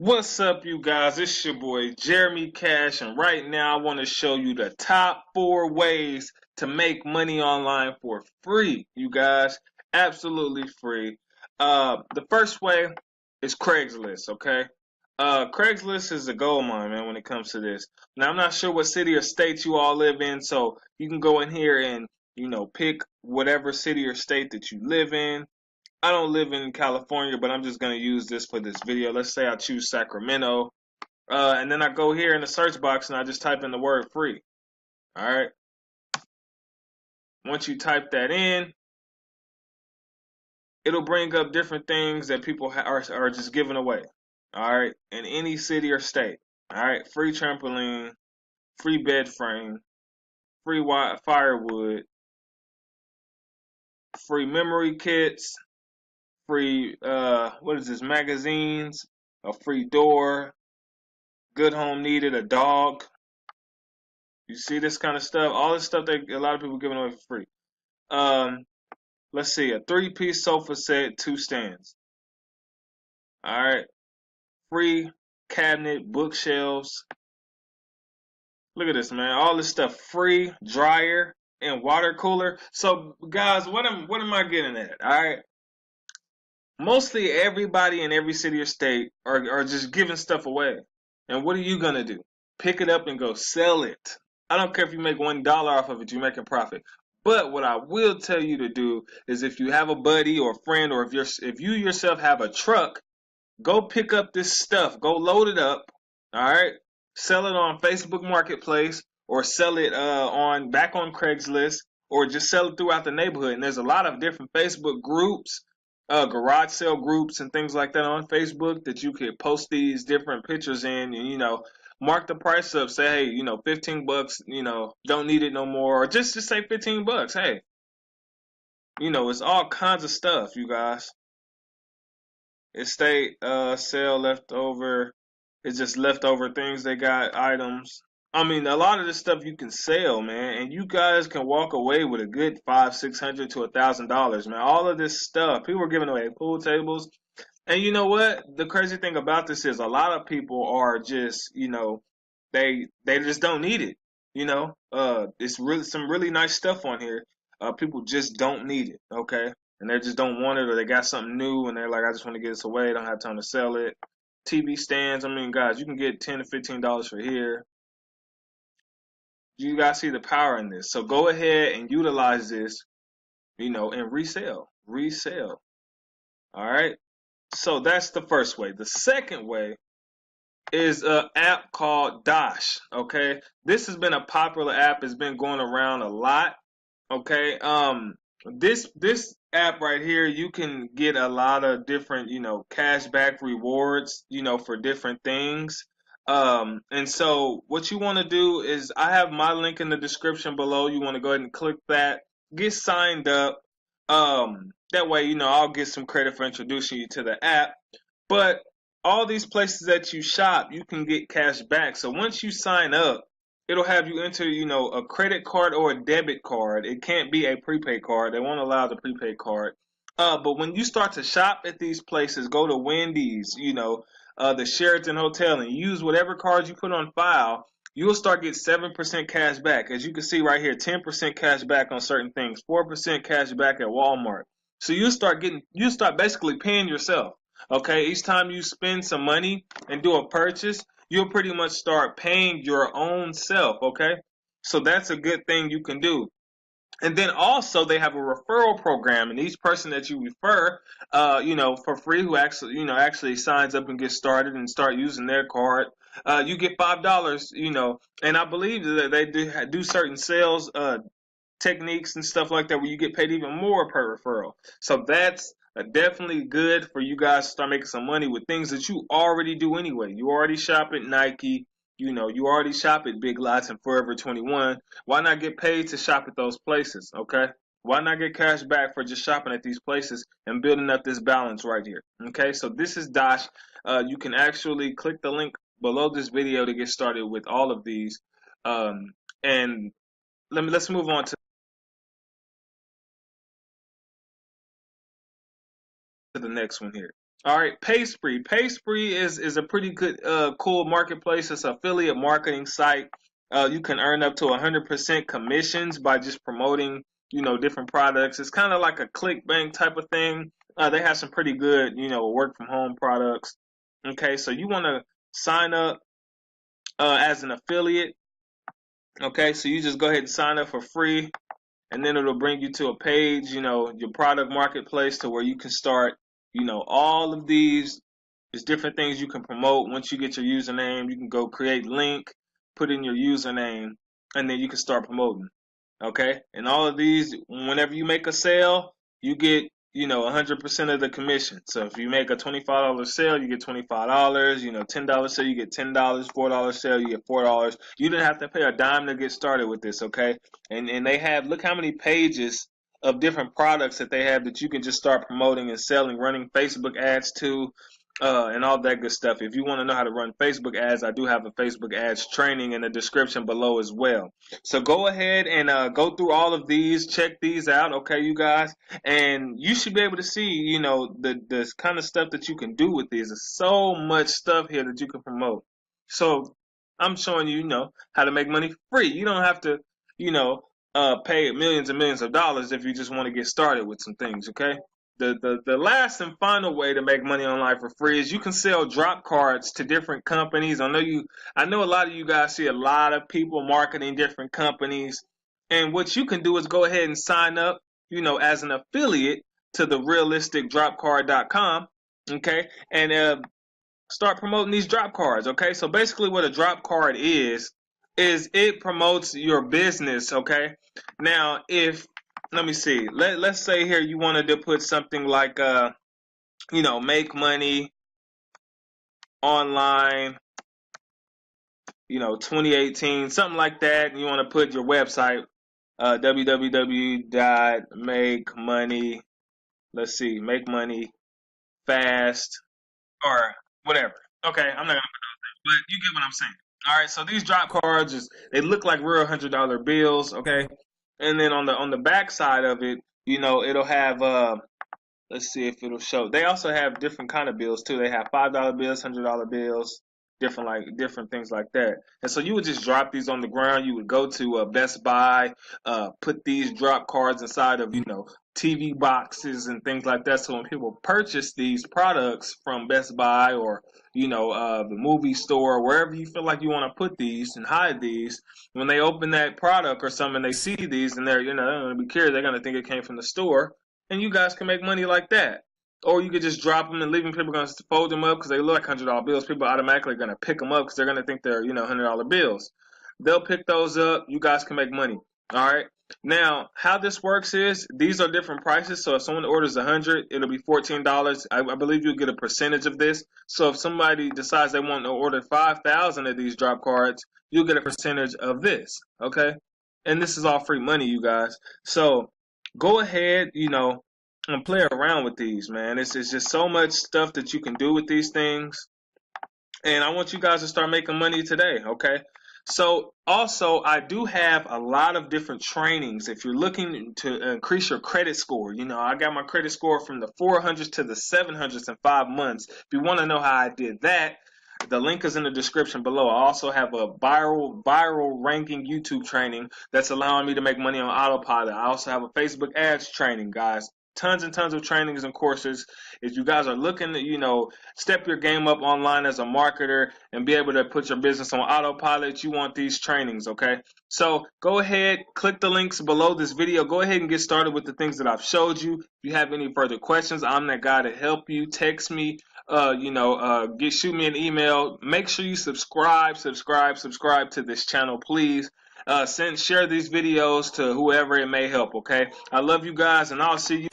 What's up, you guys? It's your boy Jeremy Cash, and right now I want to show you the top 4 ways to make money online for free, you guys. Absolutely free. The first way is Craigslist, okay? Craigslist is a gold mine, man, when it comes to this. Now, I'm not sure what city or state you all live in, so you can go in here and, pick whatever city or state that you live in. I don't live in California, but I'm just going to use this for this video. Let's say I choose Sacramento, and then I go here in the search box and I just type in the word free. All right. Once you type that in, it'll bring up different things that people are just giving away. All right. In any city or state. All right. Free trampoline, free bed frame, free firewood, free memory kits, free, what is this, magazines, a free door, good home needed, a dog. You see this kind of stuff? All this stuff that a lot of people are giving away for free. Um, let's see, a 3-piece sofa set, 2 stands. All right, free cabinet, bookshelves. Look at this, man. All this stuff free, dryer and water cooler. So, guys, what am I getting at? All right, mostly everybody in every city or state are just giving stuff away. And what are you gonna do? Pick it up and go sell it. I don't care if you make $1 off of it, you make a profit. But what I will tell you to do is if you have a buddy or a friend, or if you yourself have a truck, go pick up this stuff. Go load it up. All right. Sell it on Facebook Marketplace, or sell it on Craigslist, or just sell it throughout the neighborhood. And there's a lot of different Facebook groups, garage sale groups and things like that on Facebook that you could post these different pictures in, and mark the price up. Say, hey, $15. Don't need it no more, or just say $15. Hey, it's all kinds of stuff, you guys. Estate sale leftover. It's just leftover things. They got items. I mean, a lot of this stuff you can sell, man, and you guys can walk away with a good $500, $600 to $1,000, man. All of this stuff, people are giving away pool tables, and you know what? The crazy thing about this is a lot of people are just, they just don't need it. It's really some really nice stuff on here. People just don't need it, okay? And they just don't want it, or they got something new and they're like, I just want to get this away. Don't have time to sell it. TV stands. I mean, guys, you can get $10 to $15 for here. You guys see the power in this. So go ahead and utilize this, and resell. Resell. All right. So that's the first way. The second way is an app called Dosh. Okay. This has been a popular app. It's been going around a lot. Okay. This app right here, you can get a lot of different, cashback rewards, for different things. And so what you want to do is, I have my link in the description below. You want to go ahead and click that, get signed up. That way, I'll get some credit for introducing you to the app. But all these places that you shop, you can get cash back. So once you sign up, it'll have you enter, a credit card or a debit card. It can't be a prepaid card. They won't allow the prepaid card. But when you start to shop at these places, go to Wendy's, the Sheraton Hotel, and use whatever cards you put on file, you'll start getting 7% cash back. As you can see right here, 10% cash back on certain things, 4% cash back at Walmart. So you start basically paying yourself. Okay, each time you spend some money and do a purchase, you'll pretty much start paying your own self. Okay, so that's a good thing you can do. And then also they have a referral program, and each person that you refer, for free, who actually signs up and gets started and start using their card, you get $5. And I believe that they do certain sales techniques and stuff like that where you get paid even more per referral. So that's definitely good for you guys to start making some money with things that you already do anyway. You already shop at Nike, you already shop at Big Lots and Forever 21. Why not get paid to shop at those places, okay? Why not get cash back for just shopping at these places and building up this balance right here, okay? So this is Dosh. You can actually click the link below this video to get started with all of these. And let's move on to the next one here. All right, PaySpree. PaySpree is a pretty good, cool marketplace. It's an affiliate marketing site. You can earn up to 100% commissions by just promoting, different products. It's kind of like a ClickBank type of thing. They have some pretty good, work from home products. Okay, so you want to sign up as an affiliate. Okay, so you just go ahead and sign up for free, and then it'll bring you to a page, your product marketplace, to where you can start, all of these. There's different things you can promote. Once you get your username, you can go create link, put in your username, and then you can start promoting. Okay, and all of these, whenever you make a sale, you get 100% of the commission. So if you make a $25 sale, you get $25. $10 sale, you get $10. $4 sale, you get $4. You didn't have to pay a dime to get started with this. Okay, and they have, look how many pages of different products that they have that you can just start promoting and selling, running Facebook ads to. And all that good stuff. If you want to know how to run Facebook ads, I do have a Facebook ads training in the description below as well. So go ahead and go through all of these, check these out, okay, you guys, and you should be able to see, the kind of stuff that you can do with these. There's so much stuff here that you can promote. So I'm showing you, how to make money free. You don't have to, pay millions and millions of dollars if you just want to get started with some things, okay? The last and final way to make money online for free is you can sell drop cards to different companies. I know a lot of you guys see a lot of people marketing different companies, and what you can do is go ahead and sign up, as an affiliate to the realisticdropcard.com, okay, and start promoting these drop cards, okay? So basically what a drop card is it promotes your business, okay? Now, let me see. Let's say here you wanted to put something like, make money online, 2018, something like that. And you want to put your website, www.makemoney, let's see, make money fast or whatever. Okay, I'm not gonna put those things, but you get what I'm saying. All right, so these drop cards they look like real $100 bills, okay? And then on the back side of it, it'll have let's see if it'll show. They also have different kind of bills too. They have $5 bills, $100 bills, different things like that. And so you would just drop these on the ground. You would go to Best Buy, put these drop cards inside of TV boxes and things like that. So when people purchase these products from Best Buy or the movie store, wherever you feel like you want to put these and hide these, when they open that product or something, they see these and they're going to be curious. They're going to think it came from the store, and you guys can make money like that. Or you could just drop them and leave them. People are going to fold them up because they look like $100 bills. People automatically are going to pick them up because they're going to think they're $100 bills. They'll pick those up. You guys can make money. All right. Now, how this works is these are different prices. So if someone orders 100, it'll be $14. I believe you'll get a percentage of this. So if somebody decides they want to order 5,000 of these drop cards, you'll get a percentage of this. Okay. And this is all free money, you guys. So go ahead, and play around with these, man. It's just so much stuff that you can do with these things. And I want you guys to start making money today, okay? So also, I do have a lot of different trainings. If you're looking to increase your credit score, I got my credit score from the 400s to the 700s in 5 months. If you want to know how I did that, the link is in the description below. I also have a viral ranking YouTube training that's allowing me to make money on autopilot. I also have a Facebook ads training, guys. Tons and tons of trainings and courses. If you guys are looking to, step your game up online as a marketer and be able to put your business on autopilot, you want these trainings, okay? So go ahead, click the links below this video. Go ahead and get started with the things that I've showed you. If you have any further questions, I'm that guy to help you. Text me, shoot me an email. Make sure you subscribe to this channel, please. Share these videos to whoever it may help, okay? I love you guys, and I'll see you.